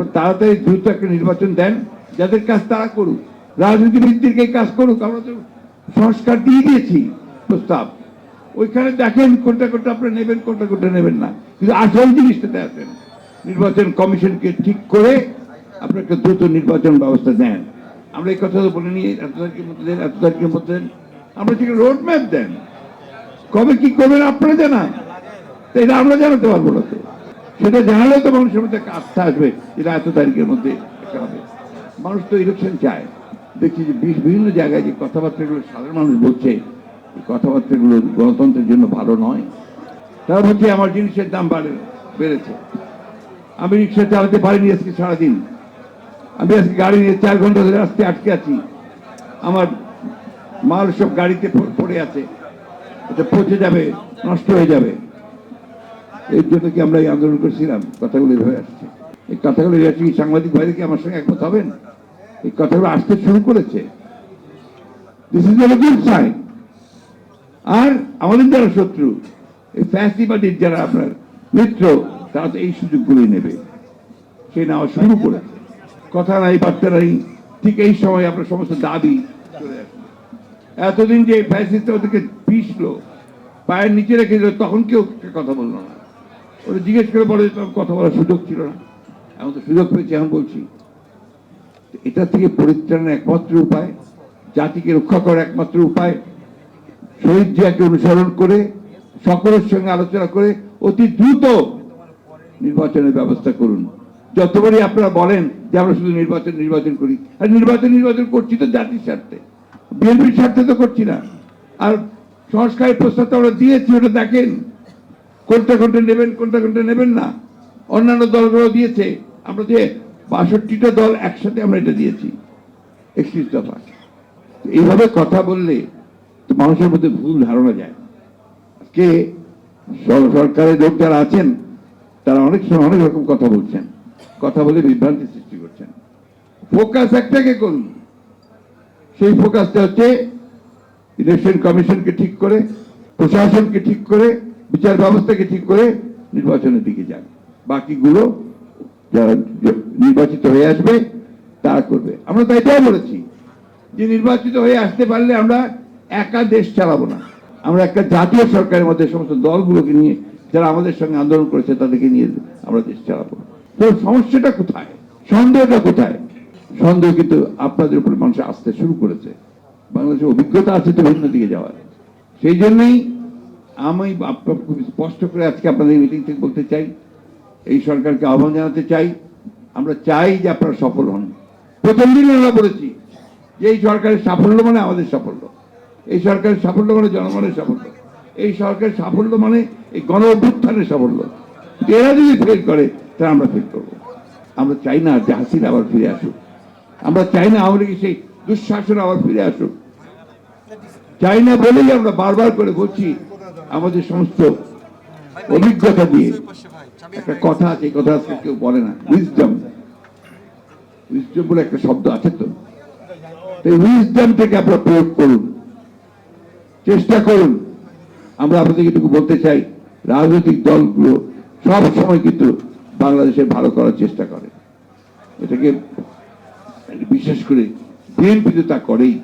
আপনার তাড়াতাড়ি দ্রুত একটা নির্বাচন দেন, যাদের কাজ তারা করুক, রাজনীতিবিদদেরকে কাজ করুক। আমরা তো সংস্কার দিয়ে দিয়েছি প্রস্তাব, ওইখানে দেখেন কোনটা কোনটা আপনারা নেবেন, কোনটা কোনটা নেবেন না, কিন্তু আসল জিনিসটাতে আসেন। নির্বাচন কমিশনকে ঠিক করে আপনার একটা দ্রুত নির্বাচন ব্যবস্থা দেন। আমরা এই কথা তো বলে নিয়ে এত তারিখের মধ্যে দেন, এত তারিখের মধ্যে দেন, আমরা ঠিক রোড ম্যাপ দেন, কবে কি করবেন আপনারা জানান, এটা আমরা জানাতে পারবো না। তো সেটা জানালে তো মানুষের মধ্যে একটা আস্থা আসবে, এটা এত তারিখের মধ্যে হবে। মানুষ তো ইলেকশন চায়। দেখছি যে বিভিন্ন জায়গায় যে কথাবার্তাগুলো সাধারণ মানুষ বলছে, এই কথাবার্তাগুলো গণতন্ত্রের জন্য ভালো নয়। তারা বলছে আমার জিনিসের দাম বেড়েছে, আমি রিক্সা চালাতে পারিনি আজকে সারাদিন, আমি আজকে গাড়ি নিয়ে 4 ঘন্টা ধরে রাস্তায় আটকে আছি, আমার মাল সব গাড়িতে পড়ে আছে, এটা পচে যাবে, নষ্ট হয়ে যাবে। এর জন্য কি আমরা এই আন্দোলন করছিলাম? কথাগুলো এভাবে আসছে, এই কথাগুলো আসছে কি সাংবাদিক ভাইরা কি আমার সঙ্গে একমত হবেন? এই কথাগুলো আসতে শুরু করেছে, this is a good sign. আর আমাদের যারা শত্রু, এই ফ্যাসিবাদীর যারা আপনার মিত্র, তারা তো এই সুযোগগুলোই নেবে, সে নেওয়া শুরু করেছে। কথা নাই বার্তা নাই, ঠিক এই সময় আপনার সমস্ত দাবি চলে আসবে। এতদিন যে ফ্যাসিস্ট ওদেরকে পিষলো, পায়ের নিচে রেখে দিল, তখন কেউ কথা বললো না, ওরা জিজ্ঞেস করে বলে কথা বলার সুযোগ ছিল না, এখন তো সুযোগ পেয়েছি, এখন বলছি। এটা থেকে পরিত্রাণের একমাত্র উপায়, জাতিকে রক্ষা করার একমাত্র উপায়, শহীদ জিয়াকে অনুসরণ করে সকলের সঙ্গে আলোচনা করে অতি দ্রুত নির্বাচনের ব্যবস্থা করুন। যতবারই আপনারা বলেন যে আমরা শুধু নির্বাচন করি, আর নির্বাচন করছি তো জাতির স্বার্থে, বিএনপির স্বার্থে তো করছি না। আর সংস্কারের প্রস্তাব তো আমরা দিয়েছি, ওটা দেখেন কোনটা কোনটা নেবেন, কোনটা কোনটা নেবেন না। অন্যান্য দলগুলো দিয়েছে, আমরা যে ৬২টা দল একসাথে আমরা এটা দিয়েছি ৩১ দফা। এইভাবে কথা বললে তো মানুষের মধ্যে ভুল ধারণা যায়। আজকে সরকারের লোক যারা আছেন, তারা অনেক সময় অনেক রকম কথা বলছেন, কথা বলে বিভ্রান্তি সৃষ্টি করছেন। ফোকাস একটাকে করুন, সেই ফোকাসটা হচ্ছে ইলেকশন কমিশনকে ঠিক করে, প্রশাসনকে ঠিক করে, বিচার ব্যবস্থাকে ঠিক করে নির্বাচনের দিকে যান। বাকিগুলো যারা নির্বাচিত হয়ে আসবে তারা করবে। আমরা তো এটাও বলেছি যে নির্বাচিত হয়ে আসতে পারলে আমরা একা দেশ চালাবো না, আমরা একটা জাতীয় সরকারের মধ্যে সমস্ত দলগুলোকে নিয়ে, যারা আমাদের সঙ্গে আন্দোলন করেছে তাদেরকে নিয়ে আমরা দেশ চালাবো। তো সমস্যাটা কোথায়, সন্দেহটা কোথায়? সন্দেহ কিন্তু আপনাদের উপর মানুষ আসতে শুরু করেছে। বাংলাদেশের অভিজ্ঞতা আছে তো ভিন্ন দিকে যাওয়ার। সেই জন্যই আমি খুব স্পষ্ট করে আজকে আপনাদের মিটিং থেকে বলতে চাই, এই সরকারকে আহ্বান জানাতে চাই, আমরা চাই যে আপনারা সফল হন। প্রথম দিন আমরা বলেছি যে এই সরকারের সাফল্য মানে আমাদের সাফল্য, এই সরকারের সাফল্য মানে জনগণের সাফল্য, এই সরকারের সাফল্য মানে এই গণ অভ্যুত্থানের সাফল্য। এরা যদি ফেল করে তাহলে আমরা ফেল করবো। আমরা চাই না যে হাসিনা আবার ফিরে আসুক, আমরা চাই না আওয়ামী লীগের সেই দুঃশাসন আবার ফিরে আসুক, চাই না বলেই আমরা বারবার করে বলছি। আমাদের সমস্ত অভিজ্ঞতা দিয়ে একটা কথা আছে, এই কথা আজকে কেউ বলে না, উইজডম বলে একটা শব্দ আছে। তো উইজডম থেকে আপনারা প্রয়োগ করুন, চেষ্টা করুন। আমরা আপনাদের এটুকু বলতে চাই, রাজনৈতিক দলগুলো সব সময় কিন্তু বাংলাদেশের ভালো করার চেষ্টা করে, এটাকে বিশেষ করে বিএনপি তো তা করেই।